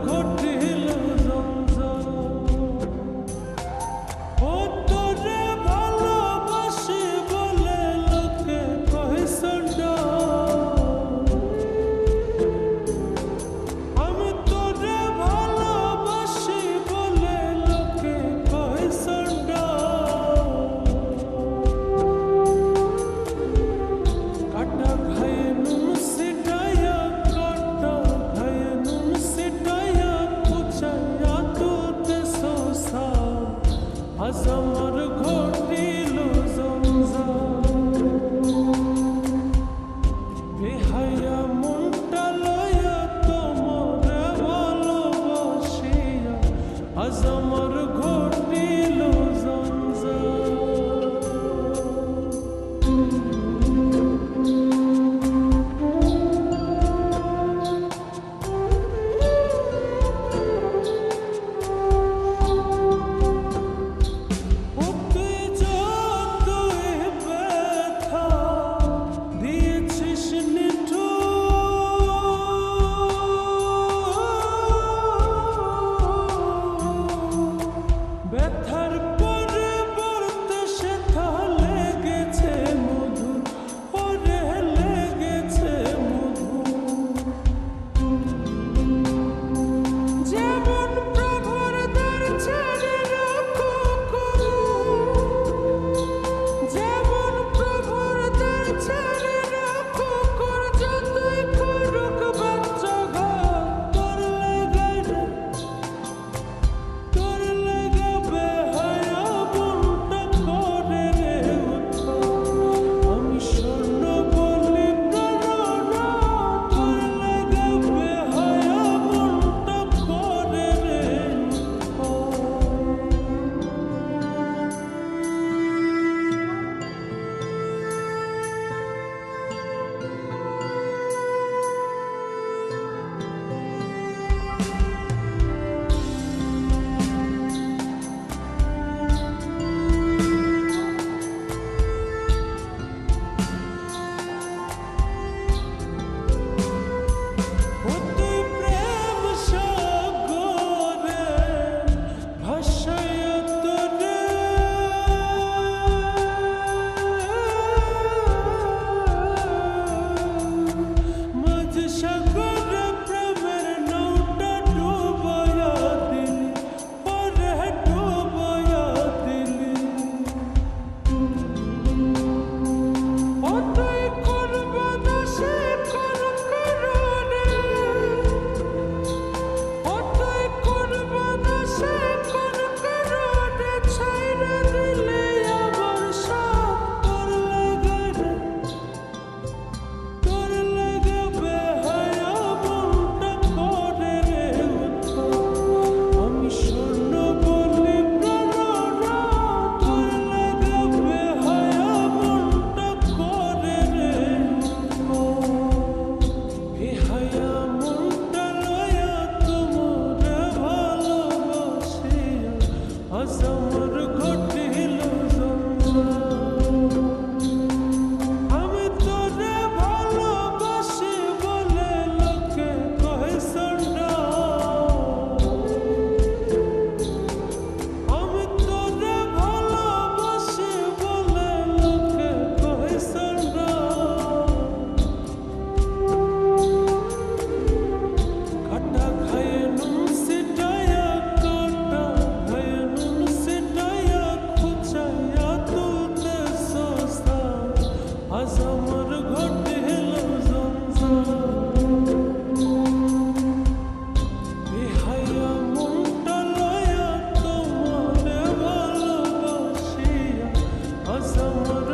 ঘটিল জঞ্জাল। ও তোরে ভালোবাসি বলে লোকে কহে সন্ডাল। আমি তোরে ভালোবাসি বলে লোকে কহে সন্ডাল। কাটা খায়ে নুন সিটাইয়া, কাটা খায়ে নুন সিটাইয়া, কুচাইয়া তুলতে শোষাল। আজ আমার ঘটিল জঞ্জাল। বেহায়া মনটা লইয়া তোমারে ভালোবাসিয়া, আজ আমার ঘটিল জঞ্জাল। ব্যথার পরিবর্তে সেথা লেগেছে মধু, ওরে লেগেছে মধু। যেমন প্রভুর দ্বার ছেড়ে রাখো করু, যেমন প্রভুর দ্বার ছেড়ে রাখো কর, যতই করুক বাচ্চা ঘর। তোর লেগে রে, তোর লেগে বেহায়া মনটা করে রে উদ্ধার। আমি স্বর্ণ বলি প্রাণনা, তোর লেগে বেহায়া মনটা করে রে উদ্ধার। অতি প্রেম সাগরে ভাসাইয়া তোরে, মাঝ সাগরে প্রেমের নৌটা ডুবাইয়া দিলি, ওরে ডুবাইয়া দিলি। অতই করবা না সে কর করনে, অতই করবা না সে কর করনে, ছাইরা দিলে আমার সব। তোর লেগে রে, তোর লেগে বেহায়া মনটা করে রে উদ্ধার। আমি স্বর্ণ বলি প্রাণনা, তোর লেগে বেহায়া মনটা করে রে উদ্ধার। বেহায়া মনটা লইয়া তোমারে ভালোবাসিয়া, আজ আমার ঘটিল জঞ্জাল। আমি তোরে ভালোবাসি বলে লোকে কহে সন্ডাল। আমি তোরে ভালোবাসি বলে লোকে কহে সন্ডাল। কাটা খায়ে নুন সিটাইয়া, কাটা খায়ে নুন সিটাইয়া, কুচাইয়া তুলতে শোষাল। আজ আমার ঘটিল জঞ্জাল। বেহায়া মনটা লইয়া তোমারে ভালোবাসিয়া, আজ আমার